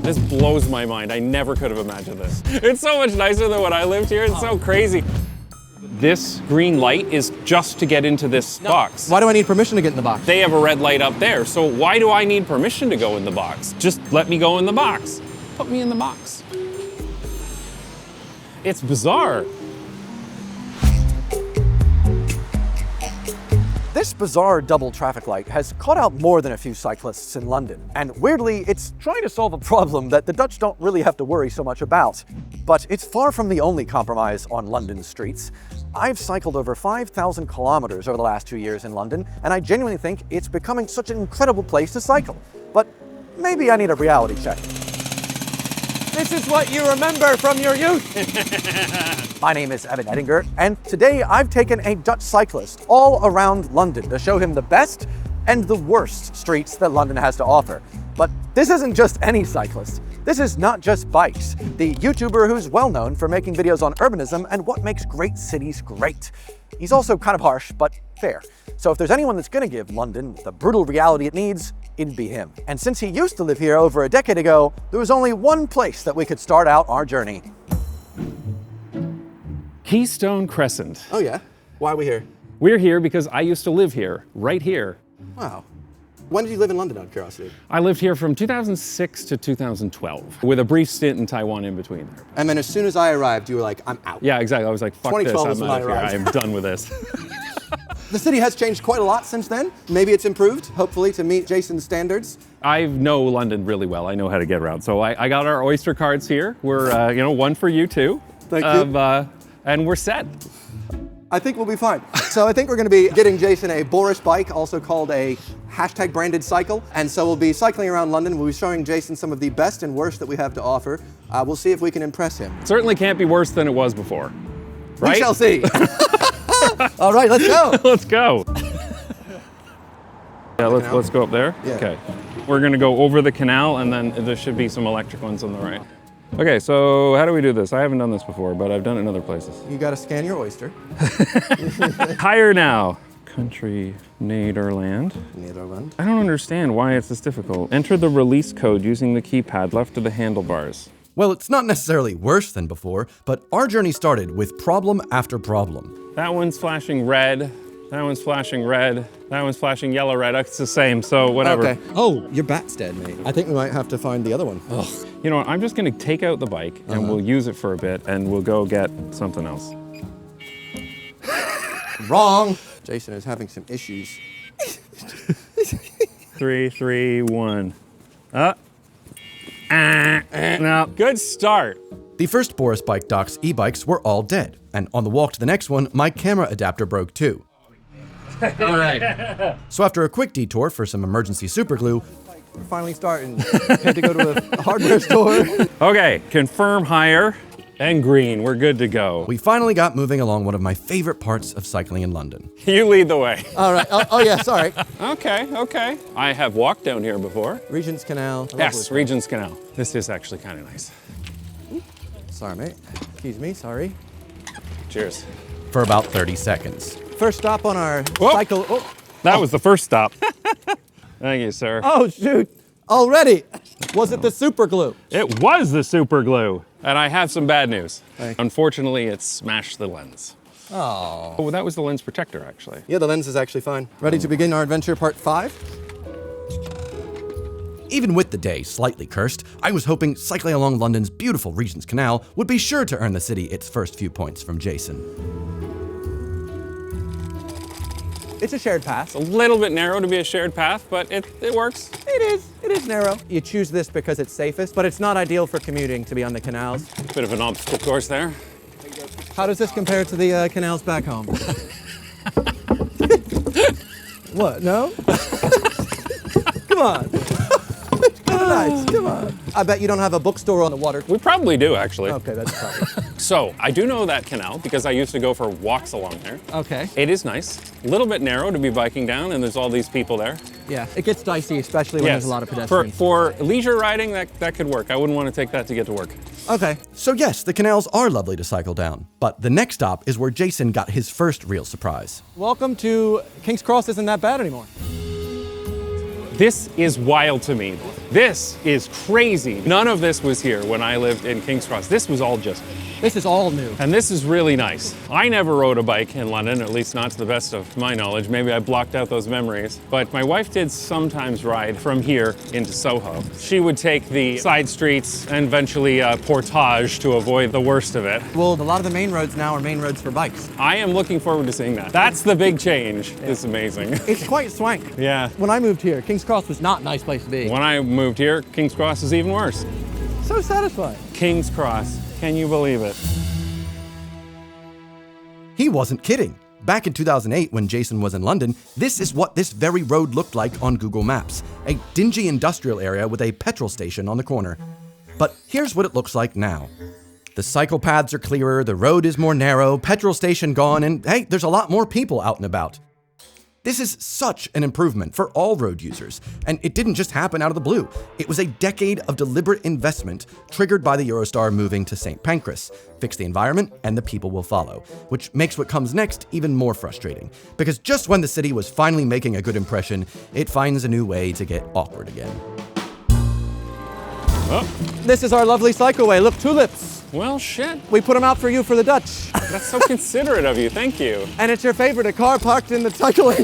This blows my mind. I never could have imagined this. It's so much nicer than when I lived here. It's so crazy. This green light is just to get into this box. Why do I need permission to get in the box? They have a red light up there, so why do I need permission to go in the box? Just let me go in the box. Put me in the box. It's bizarre. This bizarre double traffic light has caught out more than a few cyclists in London, and weirdly, it's trying to solve a problem that the Dutch don't really have to worry so much about. But it's far from the only compromise on London's streets. I've cycled over 5,000 kilometers over the last 2 years in London, and I genuinely think it's becoming such an incredible place to cycle. But maybe I need a reality check. This is what you remember from your youth. My name is Edinger, and today I've taken a Dutch cyclist all around London to show him the best and the worst streets that London has to offer. But this isn't just any cyclist. This is Not Just Bikes, the YouTuber who's well known for making videos on urbanism and what makes great cities great. He's also kind of harsh, but fair. So if there's anyone that's gonna give London the brutal reality it needs, it'd be him. And since he used to live here over a decade ago, there was only one place that we could start out our journey. Keystone Crescent. Oh yeah? Why are we here? We're here because I used to live here, right here. Wow. When did you live in London, out of curiosity? I lived here from 2006 to 2012, with a brief stint in Taiwan in between there. And then as soon as I arrived, you were like, I'm out. Yeah, exactly. I was like, fuck this, 2012 is I'm when out I of here. arrived. I am done with this. The city has changed quite a lot since then. Maybe it's improved, hopefully, to meet Jason's standards. I know London really well. I know how to get around. So I got our Oyster cards here. We're, one for you too. Thank you. And we're set. I think we'll be fine. So I think we're going to be getting Jason a Boris bike, also called a hashtag branded cycle. And so we'll be cycling around London. We'll be showing Jason some of the best and worst that we have to offer. We'll see if we can impress him. Certainly can't be worse than it was before. Right? We shall see. All right, let's go. Let's go. Yeah, let's go up there. Yeah. Okay. We're gonna go over the canal, and then there should be some electric ones on the right. Okay, so how do we do this? I haven't done this before, but I've done it in other places. You got to scan your Oyster. Higher now. Country Nederland. Nederland. I don't understand why it's this difficult. Enter the release code using the keypad left of the handlebars. Well, it's not necessarily worse than before, but our journey started with problem after problem. That one's flashing red. That one's flashing red. That one's flashing yellow, red. It's the same, so whatever. Okay. Oh, your bat's dead, mate. I think we might have to find the other one. Ugh. You know what, I'm just gonna take out the bike and we'll use it for a bit and we'll go get something else. Wrong. Jason is having some issues. 3, 3, 1. No, good start. The first Boris Bike Doc's e-bikes were all dead, and on the walk to the next one, my camera adapter broke too. All right. So after a quick detour for some emergency super glue, We're finally starting. Had to go to a hardware store. Okay, confirm higher and green. We're good to go. we finally got moving along one of my favorite parts of cycling in London. You lead the way. All right. Oh yeah, sorry. Okay. I have walked down here before. Regent's Canal. Yes, Regent's Canal. This is actually kind of nice. Sorry, mate. Excuse me, sorry. Cheers. For about 30 seconds. First stop on our Whoa. cycle. Oh. That was the first stop. Thank you, sir. Oh, shoot. Already. Was it the super glue? It was the super glue. And I have some bad news. Hey. Unfortunately, it smashed the lens. Oh, that was the lens protector, actually. Yeah, the lens is actually fine. Ready to begin our adventure part 5? Even with the day slightly cursed, I was hoping cycling along London's beautiful Regent's Canal would be sure to earn the city its first few points from Jason. It's a shared path. A little bit narrow to be a shared path, but it works. It is narrow. You choose this because it's safest, but it's not ideal for commuting to be on the canals. Bit of an obstacle course there. How does this compare to the canals back home? What, no? Come on. It's kind of nice, come on. I bet you don't have a bookstore on the water. We probably do, actually. Okay, that's probably. So, I do know that canal because I used to go for walks along there. Okay. It is nice. A little bit narrow to be biking down, and there's all these people there. Yeah, it gets dicey, especially when Yes. there's a lot of pedestrians. For leisure riding, that could work. I wouldn't want to take that to get to work. Okay. So yes, the canals are lovely to cycle down, but the next stop is where Jason got his first real surprise. Welcome to King's Cross isn't that bad anymore. This is wild to me. This is crazy. None of this was here when I lived in King's Cross. This was all just, This is all new. and this is really nice. I never rode a bike in London, at least not to the best of my knowledge. Maybe I blocked out those memories. But my wife did sometimes ride from here into Soho. She would take the side streets and eventually portage to avoid the worst of it. Well, a lot of the main roads now are main roads for bikes. I am looking forward to seeing that. That's the big change. It's amazing. It's quite swank. Yeah. When I moved here, King's Cross was not a nice place to be. When I moved here, King's Cross is even worse. So satisfying. King's Cross. Can you believe it? He wasn't kidding. Back in 2008, when Jason was in London, this is what this very road looked like on Google Maps. A dingy industrial area with a petrol station on the corner. But here's what it looks like now. The cycle paths are clearer, the road is more narrow, petrol station gone, and hey, there's a lot more people out and about. This is such an improvement for all road users, and it didn't just happen out of the blue. It was a decade of deliberate investment triggered by the Eurostar moving to St. Pancras. Fix the environment, and the people will follow, which makes what comes next even more frustrating, because just when the city was finally making a good impression, it finds a new way to get awkward again. Oh, This is our lovely Cycleway. Look, tulips. well, shit. We put them out for you for the Dutch. That's so considerate of you. Thank you. And it's your favorite, a car parked in the Cycleway.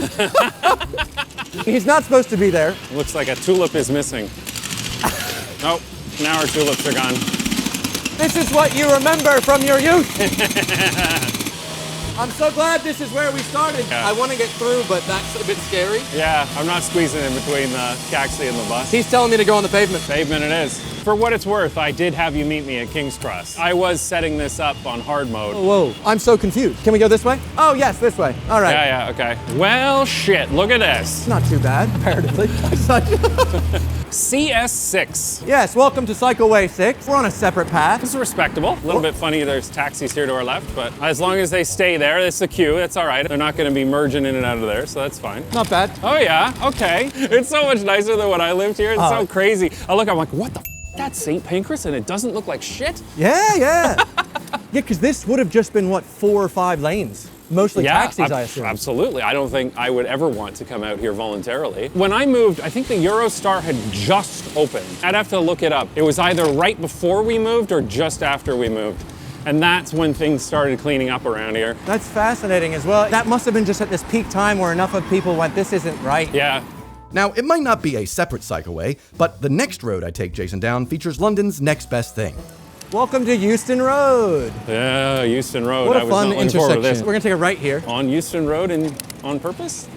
He's not supposed to be there. Looks like a tulip is missing. Oh, now our tulips are gone. This is what you remember from your youth. I'm so glad this is where we started. Yeah. I want to get through, but that's a bit scary. Yeah, I'm not squeezing in between the taxi and the bus. He's telling me to go on the pavement. Pavement it is. For what it's worth, I did have you meet me at King's Cross. I was setting this up on hard mode. Whoa, I'm so confused. Can we go this way? Oh, yes, this way. All right. Yeah, okay. Well, shit, look at this. It's not too bad, comparatively. CS6. Yes, welcome to Cycleway 6. We're on a separate path. This is respectable. A little bit funny there's taxis here to our left, but as long as they stay there, it's the queue, that's all right. They're not gonna be merging in and out of there, so that's fine. Not bad. Oh yeah, okay. It's so much nicer than when I lived here. It's so crazy. I look, I'm like, what the f? That's St. Pancras and it doesn't look like shit? Yeah. Yeah, because this would have just been, what, 4 or 5 lanes? Mostly taxis, I assume. Absolutely. I don't think I would ever want to come out here voluntarily. When I moved, I think the Eurostar had just opened. I'd have to look it up. It was either right before we moved or just after we moved. And that's when things started cleaning up around here. That's fascinating as well. That must have been just at this peak time where enough of people went, this isn't right. Yeah. Now, it might not be a separate cycleway, but the next road I take Jason down features London's next best thing. Welcome to Euston Road. Yeah, Euston Road. What I a was fun not looking forward to intersection. this. We're gonna take a right here. On Euston Road and on purpose?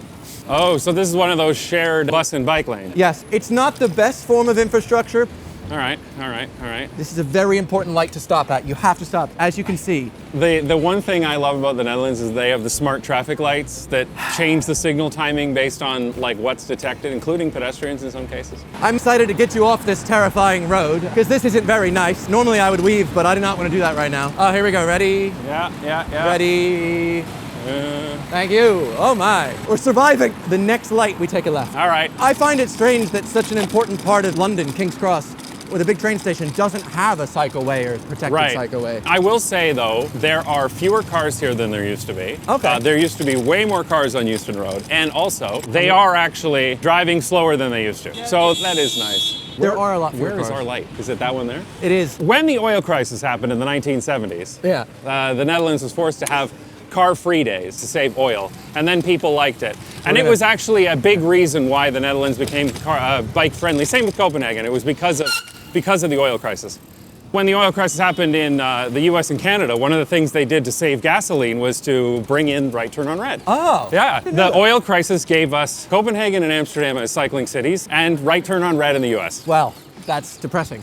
Oh, so this is one of those shared bus and bike lanes. Yes, it's not the best form of infrastructure. All right, all right, all right. This is a very important light to stop at. You have to stop, as you can see. The one thing I love about the Netherlands is they have the smart traffic lights that change the signal timing based on like what's detected, including pedestrians in some cases. I'm excited to get you off this terrifying road, because this isn't very nice. Normally I would weave, but I do not want to do that right now. Oh, here we go. Ready? Yeah. Ready? Thank you. Oh my. We're surviving. The next light, we take a left. All right. I find it strange that such an important part of London, King's Cross, with a big train station, doesn't have a cycleway or protected cycleway. I will say though, there are fewer cars here than there used to be. Okay. There used to be way more cars on Euston Road, and also they are actually driving slower than they used to. So that is nice. There are a lot fewer Where is cars. our light? Is it that one there? It is. When the oil crisis happened in the 1970s, Yeah. the Netherlands was forced to have car-free days to save oil, and then people liked it. And it gonna- was actually a big reason why the Netherlands became bike-friendly. Same with Copenhagen. It was because of the oil crisis. When the oil crisis happened in the US and Canada, one of the things they did to save gasoline was to bring in right turn on red. Oh. Yeah, the oil crisis gave us Copenhagen and Amsterdam as cycling cities and right turn on red in the US. Well, that's depressing.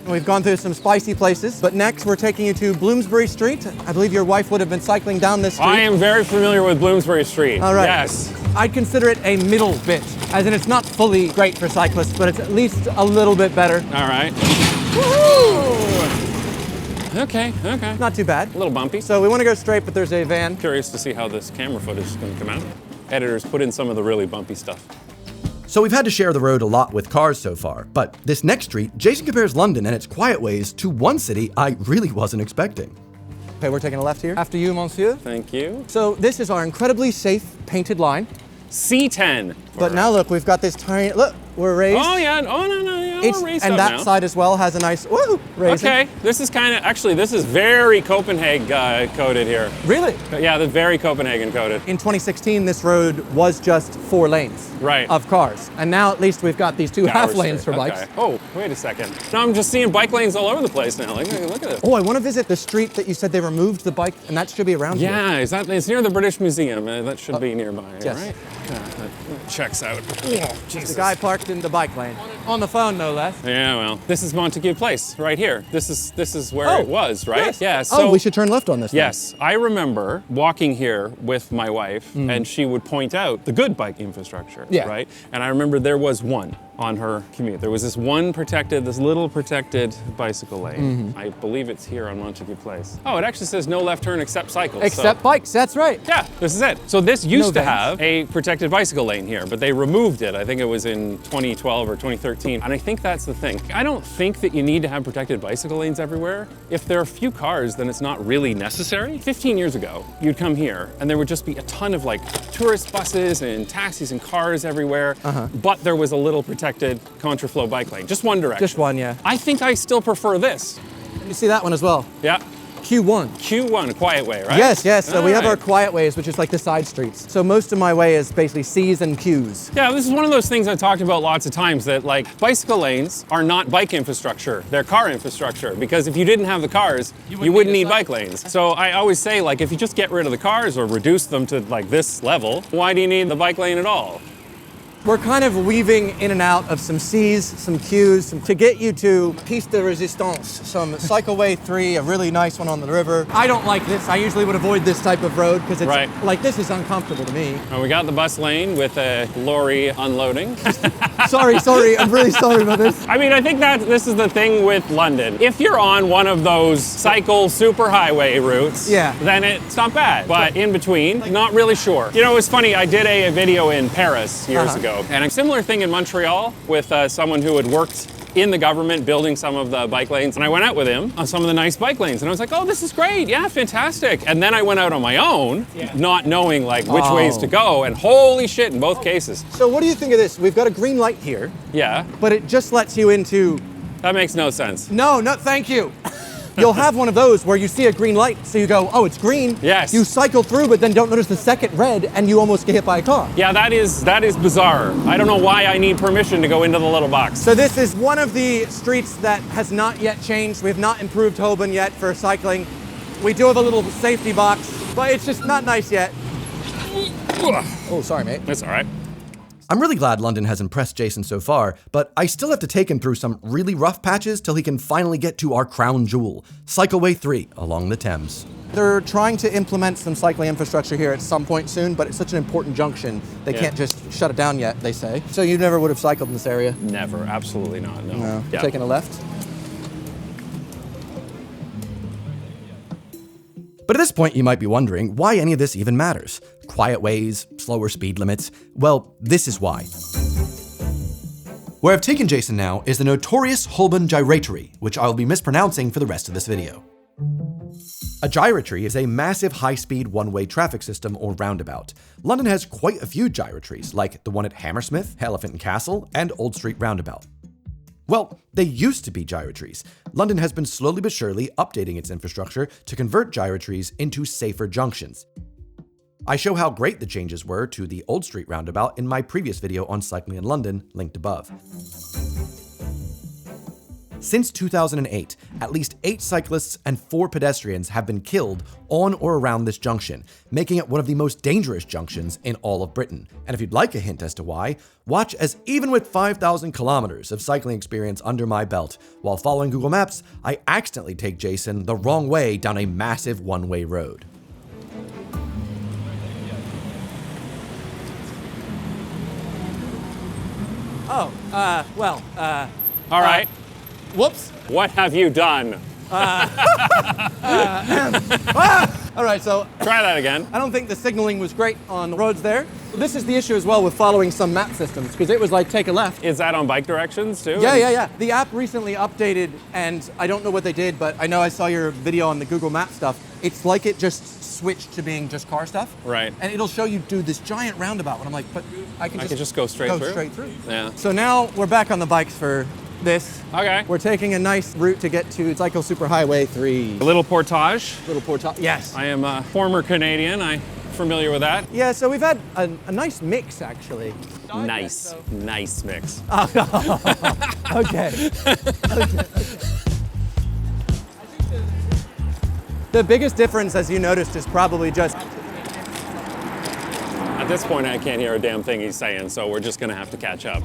We've gone through some spicy places, but next we're taking you to Bloomsbury Street. I believe your wife would have been cycling down this street. I am very familiar with Bloomsbury Street. All right. Yes. I'd consider it a middle bit, as in it's not fully great for cyclists, but it's at least a little bit better. All right. Woo-hoo! Okay. Not too bad. A little bumpy. So we want to go straight, but there's a van. Curious to see how this camera footage is going to come out. Editors put in some of the really bumpy stuff. So we've had to share the road a lot with cars so far, but this next street, Jason compares London and its quiet ways to one city I really wasn't expecting. Okay, we're taking a left here. After you, monsieur. Thank you. So this is our incredibly safe painted line. C10. But now look, we've got this tiny, look, we're raised. Oh yeah, oh no, yeah, we're raised and up that now. side as well has a nice, woo, raising. Okay, this is kind of, actually this is very Copenhagen coded here. Really? Yeah, the very Copenhagen coded. In 2016, this road was just 4 lanes of cars. And now at least we've got these 2 half lanes for bikes. Okay. Oh, wait a second. Now I'm just seeing bike lanes all over the place now. Look at this. Oh, I want to visit the street that you said they removed the bike, and that should be around here. Yeah, it's near the British Museum. That should be nearby, yes. right? Yeah, that checks out. Oh, Jesus. The guy parked in the bike lane. On the phone, no less. Yeah, well, this is Montague Place, right here. This is where it was, right? Yes. Yeah. So, we should turn left on this. Yes, I remember walking here with my wife, and she would point out the good bike infrastructure, right? And I remember there was one on her commute. There was this little protected bicycle lane. I believe it's here on Montague Place. Oh, it actually says no left turn except cycles. Except bikes, that's right. Yeah, this is it. So this used to have a protected bicycle lane here, but they removed it. I think it was in 2012 or 2013. And I think that's the thing. I don't think that you need to have protected bicycle lanes everywhere. If there are few cars, then it's not really necessary. 15 years ago, you'd come here and there would just be a ton of like tourist buses and taxis and cars everywhere. But there was a little protected contraflow bike lane. Just one direction. Just one, yeah. I think I still prefer this. You see that one as well? Yeah. Q1. Q1, quiet way, right? Yes, yes. So we have our right. quiet ways, which is like the side streets. So most of my way is basically C's and Q's. Yeah, this is one of those things I've talked about lots of times, that like bicycle lanes are not bike infrastructure, they're car infrastructure. Because if you didn't have the cars, you wouldn't need bike lanes. So I always say, like, if you just get rid of the cars or reduce them to like this level, why do you need the bike lane at all? We're kind of weaving in and out of some C's, some Q's, to get you to Piste de Resistance, some Cycleway 3, a really nice one on the river. I don't like this. I usually would avoid this type of road because it's like, this is uncomfortable to me. We got the bus lane with a lorry unloading. Sorry, I'm really sorry about this. I mean, I think that this is the thing with London. If you're on one of those cycle superhighway routes, then it's not bad. But in between, not really sure. You know, it was funny, I did a video in Paris years ago. And a similar thing in Montreal with someone who had worked in the government building some of the bike lanes. And I went out with him on some of the nice bike lanes. And I was like, oh, this is great. Yeah, fantastic. And then I went out on my own, not knowing like which ways to go. And holy shit, in both cases. So what do you think of this? We've got a green light here. Yeah. But it just lets you into... That makes no sense. No, thank you. You'll have one of those where you see a green light, so you go, oh, it's green. Yes. You cycle through, but then don't notice the second red, and you almost get hit by a car. Yeah, that is bizarre. I don't know why I need permission to go into the little box. So this is one of the streets that has not yet changed. We have not improved Holborn yet for cycling. We do have a little safety box, but it's just not nice yet. Oh, sorry, mate. That's all right. I'm really glad London has impressed Jason so far, but I still have to take him through some really rough patches till he can finally get to our crown jewel, Cycleway 3 along the Thames. They're trying to implement some cycling infrastructure here at some point soon, but it's such an important junction, they can't just shut it down yet, they say. So you never would have cycled in this area? Never, absolutely not, no. No. Yeah. Taking a left? But at this point, you might be wondering why any of this even matters. Quiet ways, slower speed limits. Well, this is why. Where I've taken Jason now is the notorious Holborn Gyratory, which I'll be mispronouncing for the rest of this video. A gyratory is a massive high-speed one-way traffic system or roundabout. London has quite a few gyratories, like the one at Hammersmith, Elephant and Castle, and Old Street Roundabout. Well, they used to be gyratories. London has been slowly but surely updating its infrastructure to convert gyratories into safer junctions. I show how great the changes were to the Old Street Roundabout in my previous video on cycling in London, linked above. Since 2008, at least 8 cyclists and 4 pedestrians have been killed on or around this junction, making it one of the most dangerous junctions in all of Britain. And if you'd like a hint as to why, watch as even with 5,000 kilometers of cycling experience under my belt, while following Google Maps, I accidentally take Jason the wrong way down a massive one-way road. All right. Whoops. What have you done? All right, so Try that again. I don't think the signaling was great on the roads there. This is the issue as well with following some map systems, because it was like, take a left. Is that on bike directions too? Yeah. The app recently updated, and I don't know what they did, but I know I saw your video on the Google Map stuff. It's like it just switched to being just car stuff. Right. And it'll show you do this giant roundabout, and I'm like, but I can just go straight through? Yeah. So now we're back on the bikes for this. Okay. We're taking a nice route to get to Cycle Superhighway 3. A little portage. Little portage. Yes. I am a former Canadian. I'm familiar with that. Yeah, so we've had a nice mix, actually. Nice mix. Okay. The biggest difference, as you noticed, is probably just... At this point, I can't hear a damn thing he's saying, so we're just gonna have to catch up.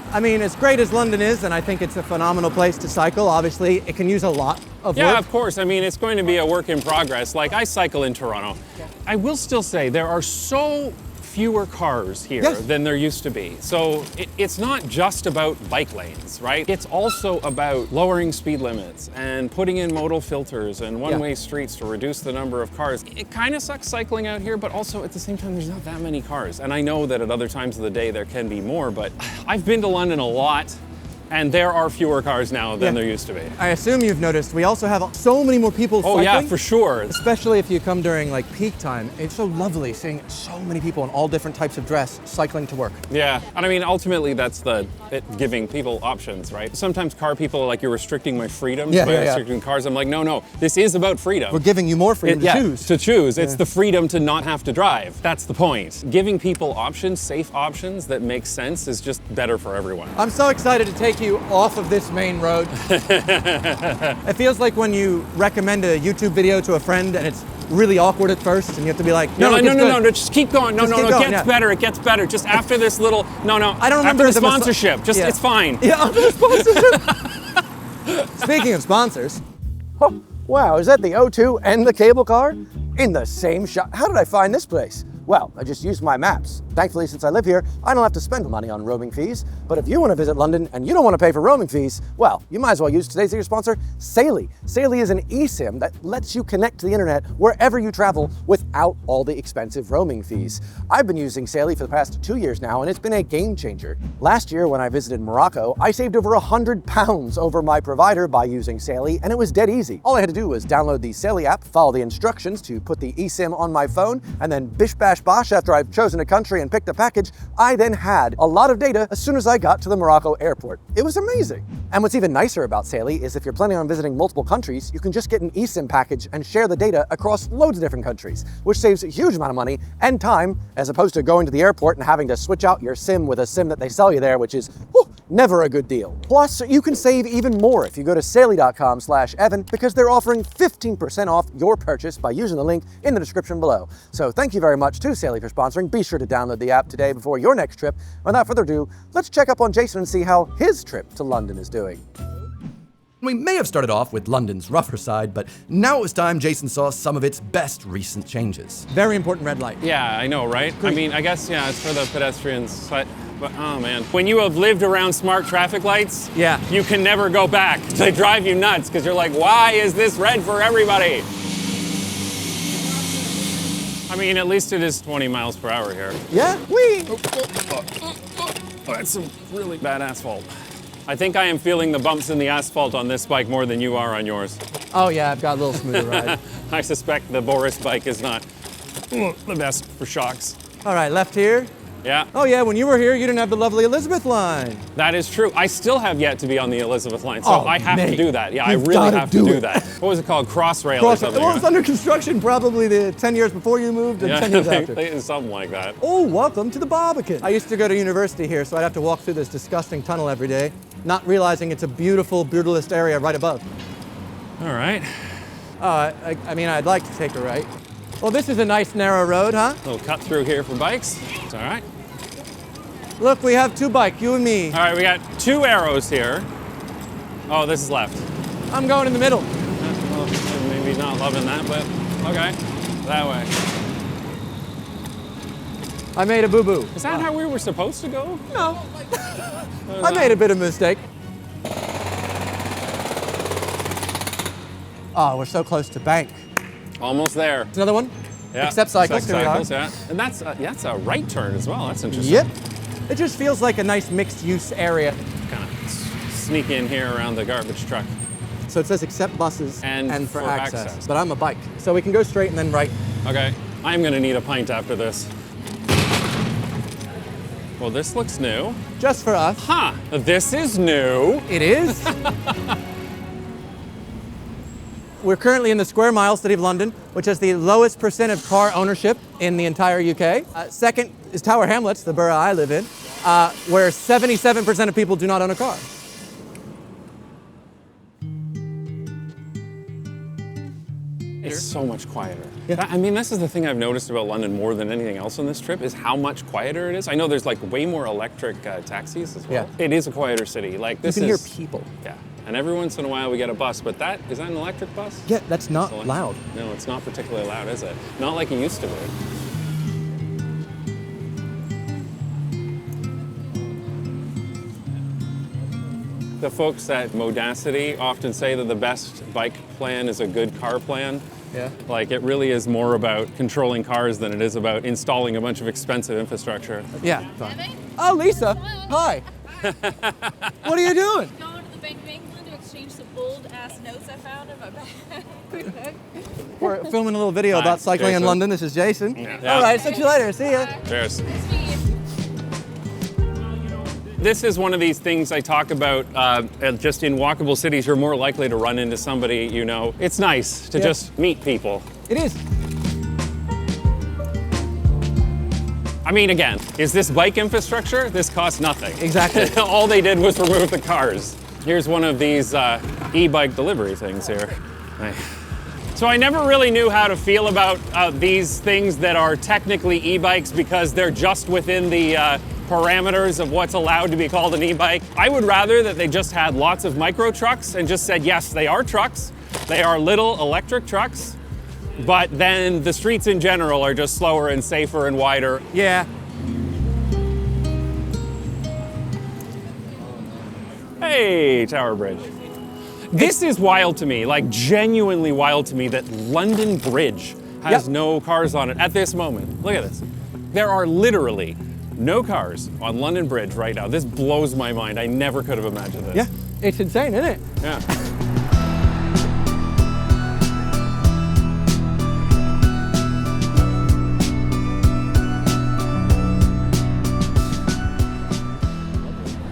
I mean, as great as London is, and I think it's a phenomenal place to cycle, obviously, it can use a lot of work. Yeah, of course. I mean, it's going to be a work in progress. Like, I cycle in Toronto. I will still say there are so fewer cars here than there used to be. So it's not just about bike lanes, right? It's also about lowering speed limits and putting in modal filters and one-way streets to reduce the number of cars. It kind of sucks cycling out here, but also at the same time, there's not that many cars. And I know that at other times of the day there can be more, but I've been to London a lot, and there are fewer cars now than there used to be. I assume you've noticed we also have so many more people cycling. Oh yeah, for sure. Especially if you come during like peak time. It's so lovely seeing so many people in all different types of dress cycling to work. Yeah, and I mean, ultimately that's giving people options, right? Sometimes car people are like, you're restricting my freedoms by restricting cars. I'm like, no, this is about freedom. We're giving you more freedom to choose. To choose. It's the freedom to not have to drive. That's the point. Giving people options, safe options that make sense is just better for everyone. I'm so excited to take you off of this main road. It feels like when you recommend a YouTube video to a friend and it's really awkward at first and you have to be like, no, just keep going. No, it gets better. Just after this little, I don't remember after the sponsorship, it's fine. Yeah, after the sponsorship. Speaking of sponsors. Oh, wow, is that the O2 and the cable car in the same shop? How did I find this place? Well, I just used my maps. Thankfully, since I live here, I don't have to spend money on roaming fees. But if you want to visit London and you don't want to pay for roaming fees, well, you might as well use today's sponsor, Saely. Saely is an eSIM that lets you connect to the internet wherever you travel without all the expensive roaming fees. I've been using Saely for the past 2 years now, and it's been a game changer. Last year, when I visited Morocco, I saved over £100 over my provider by using Saely, and it was dead easy. All I had to do was download the Saely app, follow the instructions to put the eSIM on my phone, and then bish bash bosh, after I've chosen a country and picked a package, I then had a lot of data as soon as I got to the Morocco airport. It was amazing. And what's even nicer about Saely is if you're planning on visiting multiple countries, you can just get an eSIM package and share the data across loads of different countries, which saves a huge amount of money and time, as opposed to going to the airport and having to switch out your SIM with a SIM that they sell you there, which is never a good deal. Plus, you can save even more if you go to saely.com/Evan, because they're offering 15% off your purchase by using the link in the description below. So thank you very much to Saely for sponsoring. Be sure to download the app today before your next trip. Without further ado, let's check up on Jason and see how his trip to London is doing. We may have started off with London's rougher side, but now it was time Jason saw some of its best recent changes. Very important red light. Yeah, I know, right? I mean, I guess, it's for the pedestrians, but oh man. When you have lived around smart traffic lights, you can never go back. They drive you nuts, because you're like, why is this red for everybody? I mean, at least it is 20 miles per hour here. Yeah, That's some really bad asphalt. I think I am feeling the bumps in the asphalt on this bike more than you are on yours. Oh yeah, I've got a little smoother ride. I suspect the Boris bike is not the best for shocks. All right, left here. Yeah. Oh yeah, when you were here, you didn't have the lovely Elizabeth line. That is true. I still have yet to be on the Elizabeth line, so I have to do that. Yeah, I You've really have to do it. that. What was it called? Crossrail or something? Well, it's under construction probably the 10 years before you moved and 10 years after. Something like that. Oh, welcome to the Barbican. I used to go to university here, so I'd have to walk through this disgusting tunnel every day, not realizing it's a beautiful, brutalist area right above. All right. I mean, I'd like to take a right. Well, this is a nice narrow road, huh? A little cut through here for bikes. It's all right. Look, we have two bikes, you and me. All right, we got 2 arrows here. Oh, this is left. I'm going in the middle. Well, maybe not loving that, but okay. That way. I made a boo-boo. Is that how we were supposed to go? No. I made a bit of a mistake. Oh, we're so close to bank. Almost there. Another one? Yeah. Except cycles. Except Here we are. cycles, yeah. And that's a right turn as well. That's interesting. Yep. It just feels like a nice mixed-use area. Kind of sneak in here around the garbage truck. So it says except buses And for for access. access. But I'm a bike, so we can go straight and then right. Okay, I'm gonna need a pint after this. Well, this looks new. Just for us. Huh, this is new. It is. We're currently in the square mile city of London, which has the lowest percent of car ownership in the entire UK. Second is Tower Hamlets, the borough I live in, where 77% of people do not own a car. It's so much quieter. Yeah. I mean, this is the thing I've noticed about London more than anything else on this trip is how much quieter it is. I know there's like way more electric taxis as well. Yeah. It is a quieter city. Like this You can is, hear people. Yeah, and every once in a while we get a bus, but is that an electric bus? Yeah, that's not loud. No, it's not particularly loud, is it? Not like it used to be. The folks at Modacity often say that the best bike plan is a good car plan. Yeah. Like it really is more about controlling cars than it is about installing a bunch of expensive infrastructure. Yeah. Oh, Lisa. Hi. What are you doing? Going to the Bank of England to exchange some old-ass notes I found in my bag. We're filming a little video Hi, about cycling in Jason. London. This is Jason. Yeah. All right, see you later. See ya. Cheers. Nice to meet you. This is one of these things I talk about just in walkable cities. You're more likely to run into somebody you know. It's nice to just meet people. It is. I mean, again, is this bike infrastructure? This costs nothing. Exactly. All they did was remove the cars. Here's one of these e-bike delivery things here. So I never really knew how to feel about these things that are technically e-bikes because they're just within the parameters of what's allowed to be called an e-bike. I would rather that they just had lots of micro trucks and just said, yes, they are trucks. They are little electric trucks, but then the streets in general are just slower and safer and wider. Yeah. Hey, Tower Bridge. This is wild to me, like genuinely wild to me that London Bridge has no cars on it at this moment. Look at this. There are literally no cars on London Bridge right now. This blows my mind. I never could have imagined this. Yeah. It's insane, isn't it? Yeah.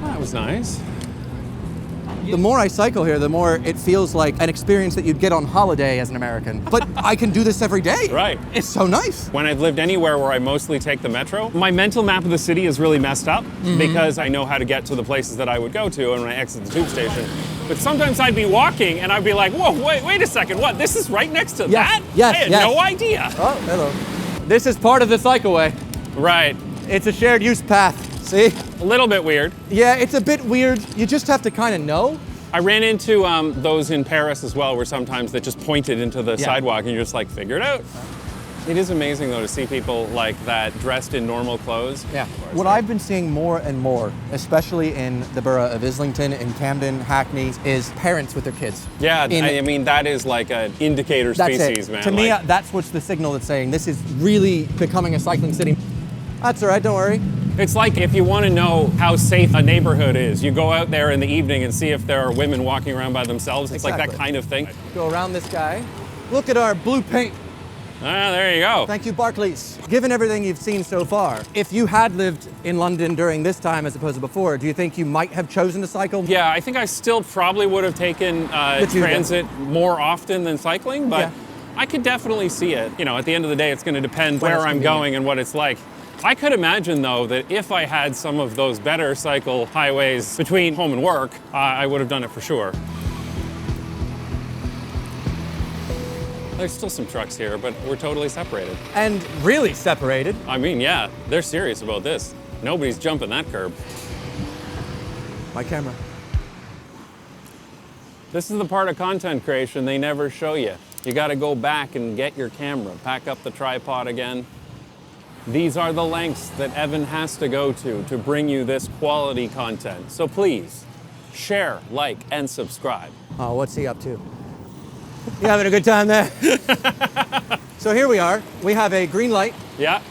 That was nice. The more I cycle here, the more it feels like an experience that you'd get on holiday as an American. But I can do this every day. Right. It's so nice. When I've lived anywhere where I mostly take the metro, my mental map of the city is really messed up because I know how to get to the places that I would go to and when I exit the tube station. But sometimes I'd be walking and I'd be like, whoa, wait a second, what? This is right next to that? Yes, I had yes. no idea. Oh, hello. This is part of the Cycleway. Right. It's a shared use path. See? A little bit weird. Yeah, it's a bit weird. You just have to kind of know. I ran into those in Paris as well, where sometimes they just pointed into the sidewalk and you're just like, figure it out. It is amazing though to see people like that dressed in normal clothes. Yeah. What I've been seeing more and more, especially in the borough of Islington, in Camden, Hackney, is parents with their kids. Yeah, I mean, that is like an indicator species, man. To me, that's what's the signal that's saying this is really becoming a cycling city. That's all right, don't worry. It's like if you want to know how safe a neighborhood is, you go out there in the evening and see if there are women walking around by themselves. It's like that kind of thing. Go around this guy. Look at our blue paint. Ah, there you go. Thank you, Barclays. Given everything you've seen so far, if you had lived in London during this time as opposed to before, do you think you might have chosen to cycle? Yeah, I think I still probably would have taken transit more often than cycling, but I could definitely see it. You know, at the end of the day, it's going to depend where I'm going and what it's like. I could imagine, though, that if I had some of those better cycle highways between home and work, I would have done it for sure. There's still some trucks here, but we're totally separated. And really separated. I mean, yeah, they're serious about this. Nobody's jumping that curb. My camera. This is the part of content creation they never show you. You got to go back and get your camera, pack up the tripod again. These are the lengths that Evan has to go to bring you this quality content. So please, share, like, and subscribe. Oh, what's he up to? You having a good time there? So here we are. We have a green light. Yeah.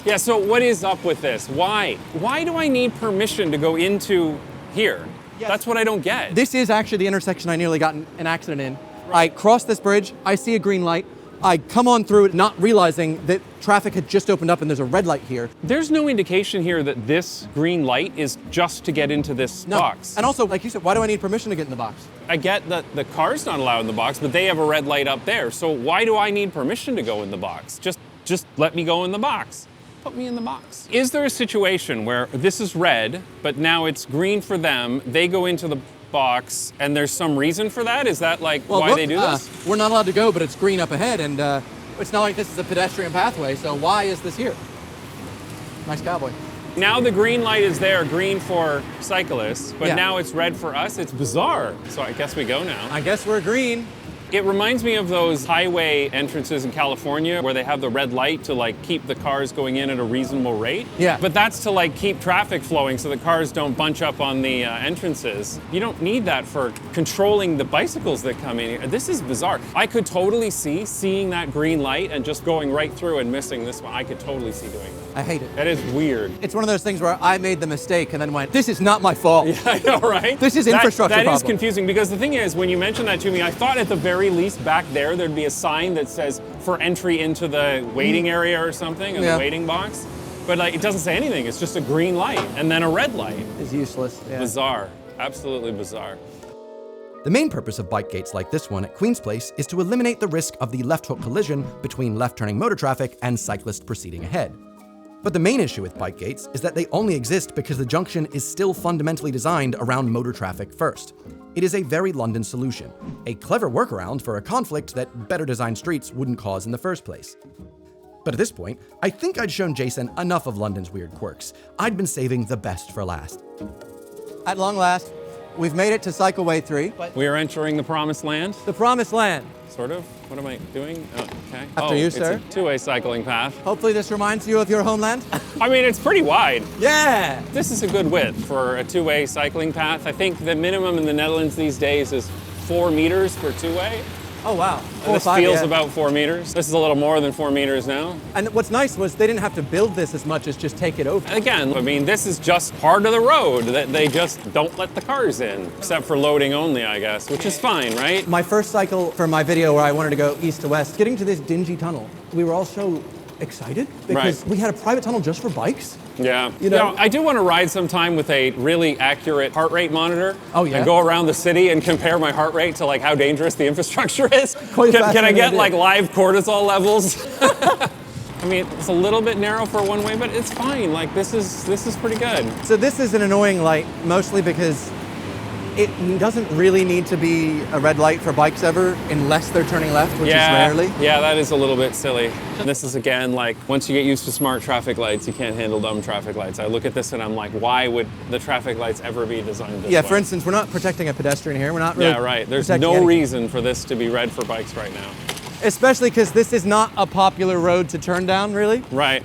Yeah, so what is up with this? Why? Why do I need permission to go into here? Yes. That's what I don't get. This is actually the intersection I nearly got in an accident in. I cross this bridge, I see a green light, I come on through it not realizing that traffic had just opened up and there's a red light here. There's no indication here that this green light is just to get into this box. And also, like you said, why do I need permission to get in the box? I get that the car's not allowed in the box, but they have a red light up there. So why do I need permission to go in the box? Just let me go in the box. Put me in the box. Is there a situation where this is red, but now it's green for them, they go into the box, and there's some reason for that? Is that like why they do this? We're not allowed to go, but it's green up ahead, and it's not like this is a pedestrian pathway, so why is this here? Nice cowboy. Now the green light is there, green for cyclists, but Yeah. now it's red for us. It's bizarre. So I guess we go now. I guess we're green. It reminds me of those highway entrances in California where they have the red light to like keep the cars going in at a reasonable rate. Yeah. But that's to like keep traffic flowing so the cars don't bunch up on the entrances. You don't need that for controlling the bicycles that come in. This is bizarre. I could totally see seeing that green light and just going right through and missing this one. I could totally see doing that. I hate it. That is weird. It's one of those things where I made the mistake and then went, this is not my fault. Yeah, I know, right? This is infrastructure That is problem. confusing because the thing is, when you mentioned that to me, I thought at the very least back there'd be a sign that says for entry into the waiting area or something, in Yeah. the waiting box. But like, it doesn't say anything. It's just a green light and then a red light. It's useless. Yeah. Bizarre. Absolutely bizarre. The main purpose of bike gates like this one at Queen's Place is to eliminate the risk of the left hook collision between left-turning motor traffic and cyclists proceeding ahead. But the main issue with bike gates is that they only exist because the junction is still fundamentally designed around motor traffic first. It is a very London solution, a clever workaround for a conflict that better designed streets wouldn't cause in the first place. But at this point, I think I'd shown Jason enough of London's weird quirks. I'd been saving the best for last. At long last, we've made it to Cycleway 3. We are entering the promised land, The promised land. sort of. What am I doing? Oh, okay. After you, it's sir. a two-way cycling path. Hopefully this reminds you of your homeland. I mean, it's pretty wide. Yeah! This is a good width for a two-way cycling path. I think the minimum in the Netherlands these days is 4 meters for two-way. Oh wow. This feels about 4 meters. This is a little more than 4 meters now. And what's nice was they didn't have to build this as much as just take it over. Again, I mean, this is just part of the road that they just don't let the cars in, except for loading only, I guess, which is fine, right? My first cycle for my video where I wanted to go east to west, getting to this dingy tunnel, we were all so excited because Right. we had a private tunnel just for bikes. Yeah. You know- I do want to ride sometime with a really accurate heart rate monitor. Oh, yeah? And go around the city and compare my heart rate to like how dangerous the infrastructure is. Quite a Can I fascinating get idea. like live cortisol levels? I mean, it's a little bit narrow for one way, but it's fine. Like this is pretty good. So this is an annoying light, mostly because it doesn't really need to be a red light for bikes ever, unless they're turning left, which is rarely. Yeah, that is a little bit silly. This is again like once you get used to smart traffic lights, you can't handle dumb traffic lights. I look at this and I'm like, why would the traffic lights ever be designed this Yeah, way? for instance, we're not protecting a pedestrian here. We're not really Yeah, right. There's protecting no anything. reason for this to be red for bikes right now. Especially because this is not a popular road to turn down, really. Right.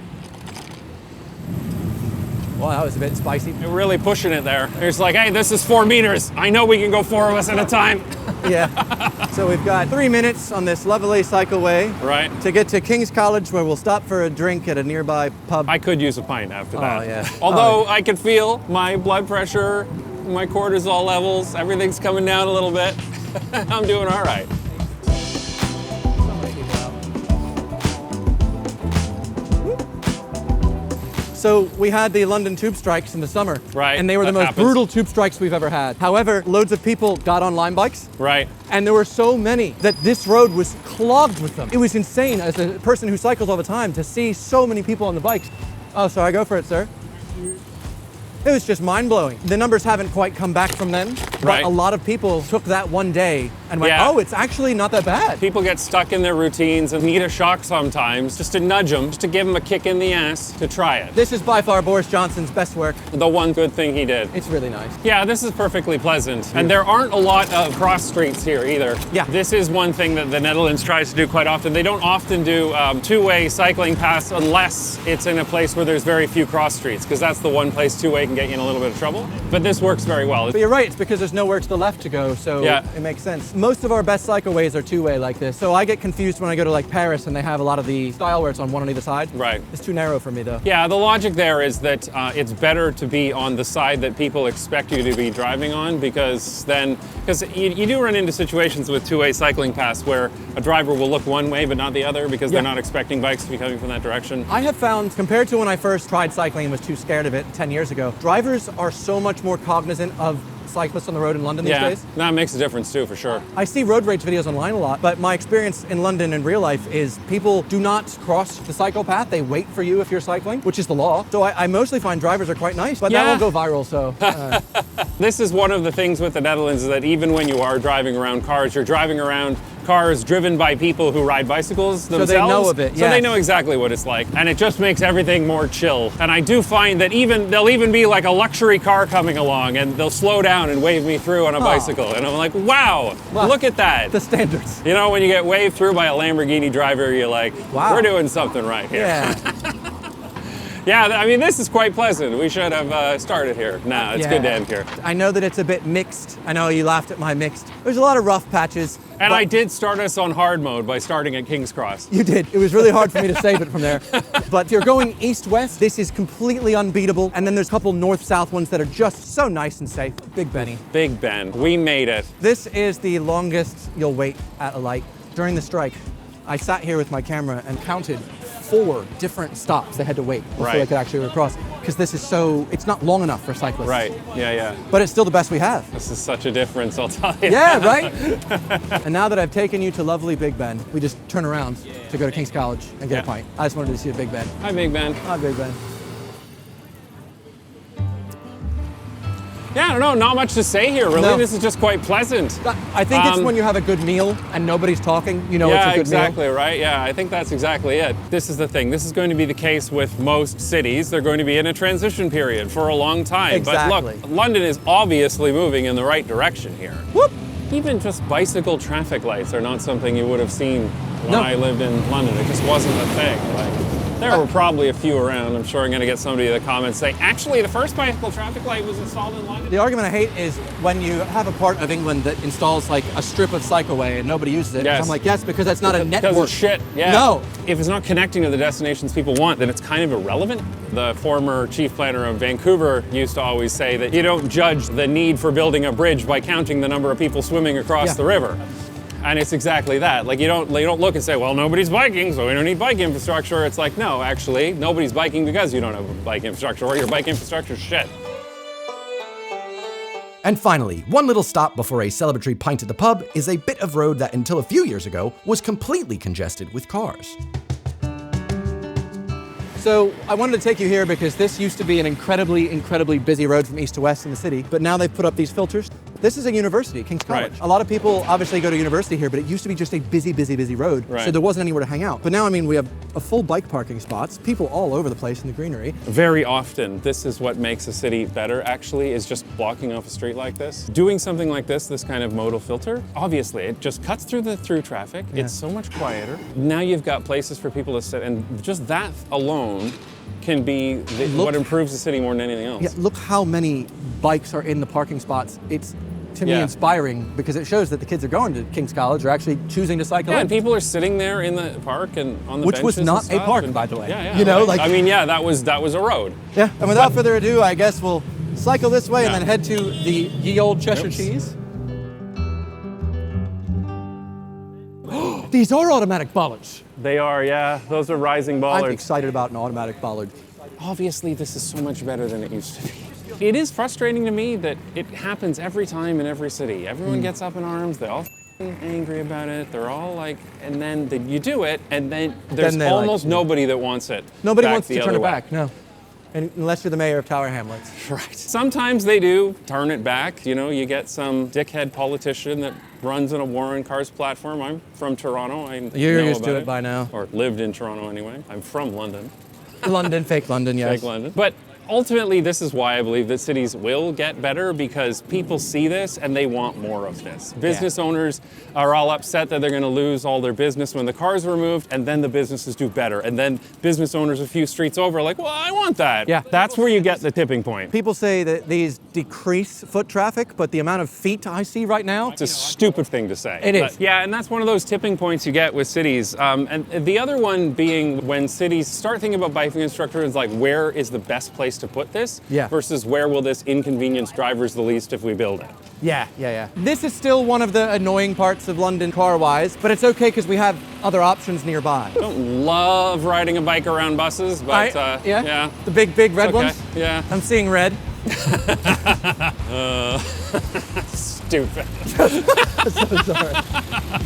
Well, that was a bit spicy. They're really pushing it there. It's like, hey, this is 4 meters. I know we can go 4 of us at a time. Yeah. So we've got 3 minutes on this lovely cycleway Right. to get to King's College, where we'll stop for a drink at a nearby pub. I could use a pint after that. yeah. Although I could feel my blood pressure, my cortisol levels, everything's coming down a little bit. I'm doing all right. So we had the London tube strikes in the summer. Right, And they were the that most happens. brutal tube strikes we've ever had. However, loads of people got on Lime bikes. Right. And there were so many that this road was clogged with them. It was insane as a person who cycles all the time to see so many people on the bikes. Oh, sorry, go for it, sir. It was just mind-blowing. The numbers haven't quite come back from then, but Right. a lot of people took that one day and went, Yeah. oh, it's actually not that bad. People get stuck in their routines and need a shock sometimes, just to nudge them, just to give them a kick in the ass to try it. This is by far Boris Johnson's best work. The one good thing he did. It's really nice. Yeah, this is perfectly pleasant. And there aren't a lot of cross streets here either. Yeah. This is one thing that the Netherlands tries to do quite often. They don't often do two-way cycling paths unless it's in a place where there's very few cross streets, because that's the one place two-way can get you in a little bit of trouble. But this works very well. But you're right, it's because there's nowhere to the left to go, so Yeah. it makes sense. Most of our best cycleways are two-way like this, so I get confused when I go to like Paris and they have a lot of the style where it's on one on either side. Right. It's too narrow for me though. Yeah, the logic there is that it's better to be on the side that people expect you to be driving on, because you do run into situations with two-way cycling paths where a driver will look one way but not the other because they're not expecting bikes to be coming from that direction. I have found, compared to when I first tried cycling and was too scared of it 10 years ago, drivers are so much more cognizant of cyclists on the road in London these days. That makes a difference too, for sure. I see road rage videos online a lot, but my experience in London in real life is people do not cross the cycle path. They wait for you if you're cycling, which is the law. So I mostly find drivers are quite nice, but that won't go viral, so. This is one of the things with the Netherlands, is that even when you are driving around cars, you're driving around cars driven by people who ride bicycles themselves. So they know of it, So they know exactly what it's like. And it just makes everything more chill. And I do find that there'll even be like a luxury car coming along and they'll slow down and wave me through on a bicycle. And I'm like, wow, look at that. The standards. You know, when you get waved through by a Lamborghini driver, you're like, wow, we're doing something right here. Yeah. Yeah, I mean, this is quite pleasant. We should have started here. Nah, it's good to end here. I know that it's a bit mixed. I know you laughed at my mixed. There's a lot of rough patches. And I did start us on hard mode by starting at King's Cross. You did. It was really hard for me to save it from there. But if you're going east-west, this is completely unbeatable. And then there's a couple north-south ones that are just so nice and safe. Big Benny. Big Ben. We made it. This is the longest you'll wait at a light. During the strike, I sat here with my camera and counted 4 different stops they had to wait before they could actually cross, because this is it's not long enough for cyclists. Right, yeah. But it's still the best we have. This is such a difference, I'll tell you. Yeah, right? And now that I've taken you to lovely Big Ben, we just turn around to go to King's College and get a pint. I just wanted to see the Big Ben. Hi, Big Ben. Hi, Big Ben. Yeah, I don't know, not much to say here, really. No. This is just quite pleasant. I think it's when you have a good meal and nobody's talking, you know it's a good exactly, meal. right? Yeah, I think that's exactly it. This is the thing. This is going to be the case with most cities. They're going to be in a transition period for a long time. Exactly. But look, London is obviously moving in the right direction here. Whoop! Even just bicycle traffic lights are not something you would have seen when I lived in London. It just wasn't a thing. There were probably a few around. I'm sure I'm going to get somebody in the comments say, actually, the first bicycle traffic light was installed in London. The argument I hate is when you have a part of England that installs like a strip of cycleway and nobody uses it. Yes. I'm like, yes, because that's not a network. Because of shit, yeah. No. If it's not connecting to the destinations people want, then it's kind of irrelevant. The former chief planner of Vancouver used to always say that you don't judge the need for building a bridge by counting the number of people swimming across the river. And it's exactly that. Like you don't look and say, well, nobody's biking, so we don't need bike infrastructure. It's like, no, actually, nobody's biking because you don't have bike infrastructure, or your bike infrastructure is shit. And finally, one little stop before a celebratory pint at the pub is a bit of road that until a few years ago was completely congested with cars. So I wanted to take you here because this used to be an incredibly busy road from east to west in the city, but now they've put up these filters. This is a university, King's College. Right. A lot of people obviously go to university here, but it used to be just a busy road, so there wasn't anywhere to hang out. But now, I mean, we have a full bike parking spots, people all over the place in the greenery. Very often, this is what makes a city better, actually, is just blocking off a street like this. Doing something like this kind of modal filter, obviously, it just cuts through the through traffic. Yeah. It's so much quieter. Now you've got places for people to sit, and just that alone can be what improves the city more than anything else. Yeah, look how many bikes are in the parking spots. It's, to me, inspiring because it shows that the kids are going to King's College are actually choosing to cycle. Yeah, and people are sitting there in the park and on the Which benches was not and a park, and, by the way. Yeah, you know, right. like I mean, yeah, that was a road. Yeah, and without further ado, I guess we'll cycle this way and then head to the ye old Cheshire cheese. These are automatic bollards. They are, yeah. Those are rising bollards. I'm excited about an automatic bollard. Obviously, this is so much better than it used to be. It is frustrating to me that it happens every time in every city. Everyone gets up in arms, they're all angry about it, they're all like, and then you do it, and then there's almost nobody that wants it. Nobody wants to turn it back, no. Unless you're the mayor of Tower Hamlets. Right. Sometimes they do turn it back. You know, you get some dickhead politician that runs on a war on cars platform. I'm from Toronto. You're used to it by now. Or lived in Toronto anyway. I'm from London. London, fake London, yes. Fake London. But ultimately, this is why I believe that cities will get better, because people see this and they want more of this. Business owners are all upset that they're going to lose all their business when the cars are removed, and then the businesses do better. And then business owners a few streets over are like, well, I want that. Yeah. That's where you get the tipping point. People say that these decrease foot traffic, but the amount of feet I see right now, It's a stupid thing to say. It is. But yeah, and that's one of those tipping points you get with cities. And the other one being when cities start thinking about biking instructors, like where is the best place to put this versus where will this inconvenience drivers the least if we build it. Yeah. This is still one of the annoying parts of London car-wise, but it's okay because we have other options nearby. I don't love riding a bike around buses, but yeah. The big red okay. ones? Yeah. I'm seeing red. Stupid. So sorry.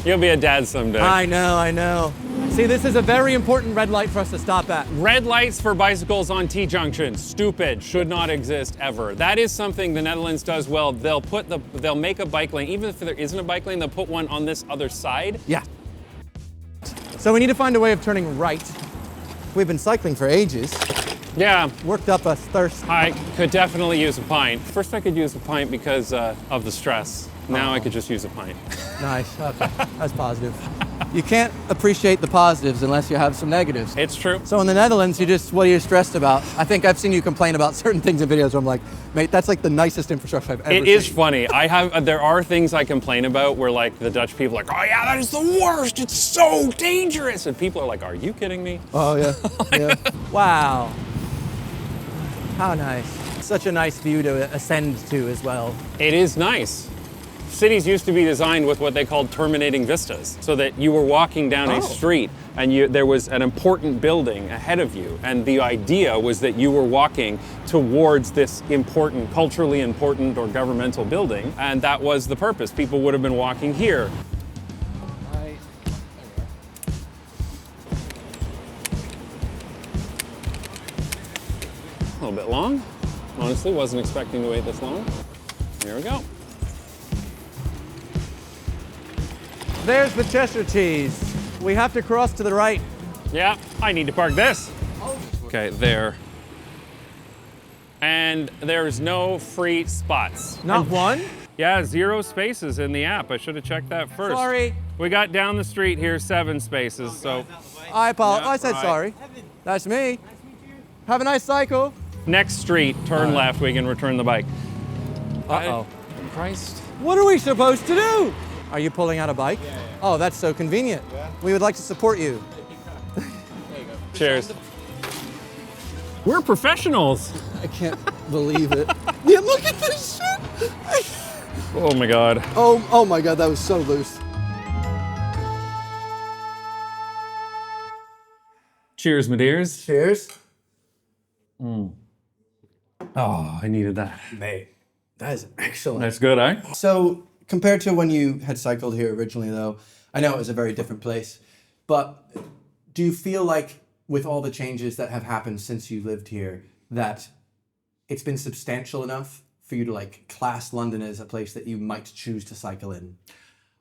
You'll be a dad someday. I know. See, this is a very important red light for us to stop at. Red lights for bicycles on T-junctions. Stupid. Should not exist ever. That is something the Netherlands does well. They'll make a bike lane. Even if there isn't a bike lane, they'll put one on this other side. Yeah. So we need to find a way of turning right. We've been cycling for ages. Yeah. Worked up a thirst. I could definitely use a pint. First I could use a pint because of the stress. Now I could just use a pint. Nice, okay, that's positive. You can't appreciate the positives unless you have some negatives. It's true. So in the Netherlands, what are you stressed about? I think I've seen you complain about certain things in videos where I'm like, mate, that's like the nicest infrastructure I've ever seen. It is funny. There are things I complain about where like the Dutch people are like, oh yeah, that is the worst. It's so dangerous. And people are like, are you kidding me? Oh yeah. Wow. How nice. Such a nice view to ascend to as well. It is nice. Cities used to be designed with what they called terminating vistas, so that you were walking down a street and there was an important building ahead of you, and the idea was that you were walking towards this important, culturally important or governmental building, and that was the purpose. People would have been walking here. A little bit long. Honestly, wasn't expecting to wait this long. Here we go. There's the Cheshire cheese. We have to cross to the right. Yeah, I need to park this. Okay, there. And there's no free spots. Not one? Yeah, 0 spaces in the app. I should have checked that first. Sorry. We got down the street here 7 spaces, so. I apologize. I said sorry. That's me. Have a nice cycle. Next street, turn left, we can return the bike. Uh-oh. Christ. What are we supposed to do? Are you pulling out a bike? Yeah. Oh, that's so convenient. Yeah. We would like to support you. There you go. Cheers. We're professionals. I can't believe it. Yeah, look at this shit. Oh my God. Oh my God, that was so loose. Cheers, my dears. Cheers. Oh, I needed that. Mate, that is excellent. That's good, eh? So, compared to when you had cycled here originally, though, I know it was a very different place, but do you feel like with all the changes that have happened since you lived here, that it's been substantial enough for you to like class London as a place that you might choose to cycle in?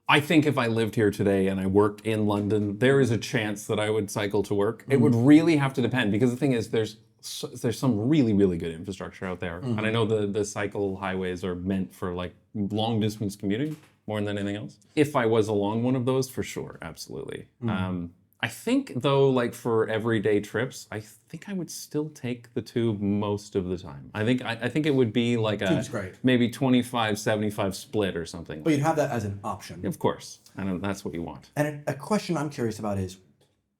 I think if I lived here today and I worked in London, there is a chance that I would cycle to work. It would really have to depend, because the thing is there's some really, really good infrastructure out there. And I know the cycle highways are meant for like long distance commuting more than anything else. If I was along one of those, for sure, absolutely. I think though, like for everyday trips, I think I would still take the tube most of the time. I think it would be like maybe 25-75 split or something. But you'd have that as an option. Of course, and that's what you want. And a question I'm curious about is,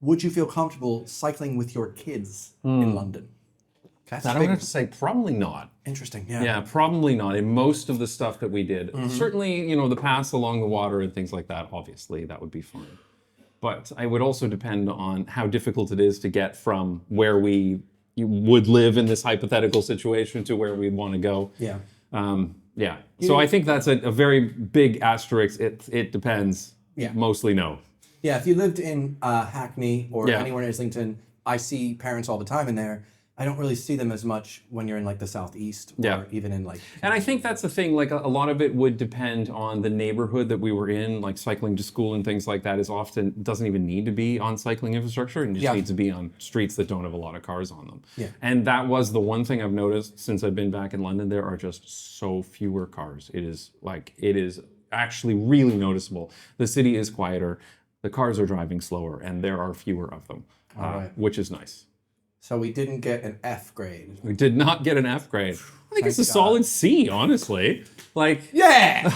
would you feel comfortable cycling with your kids in London? I don't have to say probably not. Interesting, yeah. Yeah, probably not. In most of the stuff that we did, certainly, you know, the paths along the water and things like that, obviously, that would be fine. But it would also depend on how difficult it is to get from where you would live in this hypothetical situation to where we'd want to go. Yeah. Yeah. So I think that's a very big asterisk. It depends. Yeah. Mostly no. Yeah, if you lived in Hackney or anywhere in Islington, I see parents all the time in there, I don't really see them as much when you're in like the southeast or Yeah. even in like... And I think that's the thing, like a lot of it would depend on the neighborhood that we were in, like cycling to school and things like that is often, doesn't even need to be on cycling infrastructure and just needs to be on streets that don't have a lot of cars on them. Yeah. And that was the one thing I've noticed since I've been back in London, there are just so fewer cars. It is actually really noticeable. The city is quieter, the cars are driving slower, and there are fewer of them, which is nice. So we didn't get an F grade. We did not get an F grade. I think it's a solid C, honestly. Like, Yeah!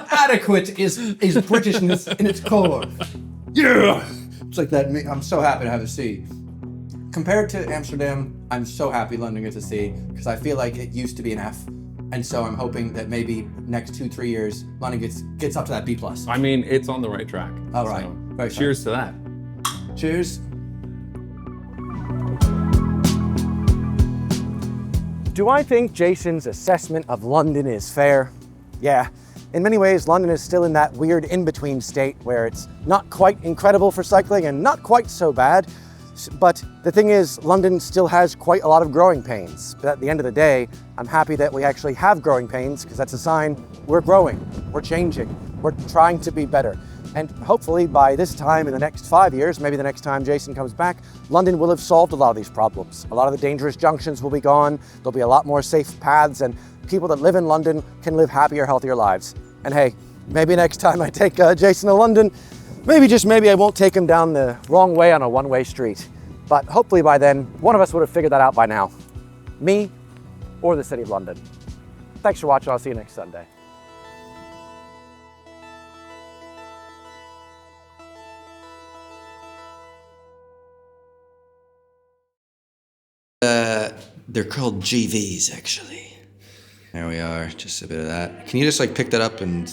Adequate is Britishness in its core. Yeah! It's like that. I'm so happy to have a C. Compared to Amsterdam, I'm so happy London gets a C because I feel like it used to be an F. And so I'm hoping that maybe next 2-3 years, London gets up to that B+. I mean, it's on the right track. All right. Very Cheers to that. Cheers. Do I think Jason's assessment of London is fair? Yeah. In many ways, London is still in that weird in-between state where it's not quite incredible for cycling and not quite so bad. But the thing is, London still has quite a lot of growing pains. But at the end of the day, I'm happy that we actually have growing pains because that's a sign we're growing, we're changing, we're trying to be better. And hopefully by this time in the next 5 years, maybe the next time Jason comes back, London will have solved a lot of these problems. A lot of the dangerous junctions will be gone, there'll be a lot more safe paths, and people that live in London can live happier, healthier lives. And hey, maybe next time I take Jason to London, maybe just maybe I won't take him down the wrong way on a one-way street. But hopefully by then, one of us would have figured that out by now. Me or the City of London. Thanks for watching, I'll see you next Sunday. They're called GVs, actually. There we are, just a bit of that. Can you just like pick that up and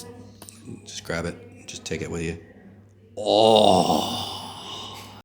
just grab it? Just take it with you. Oh!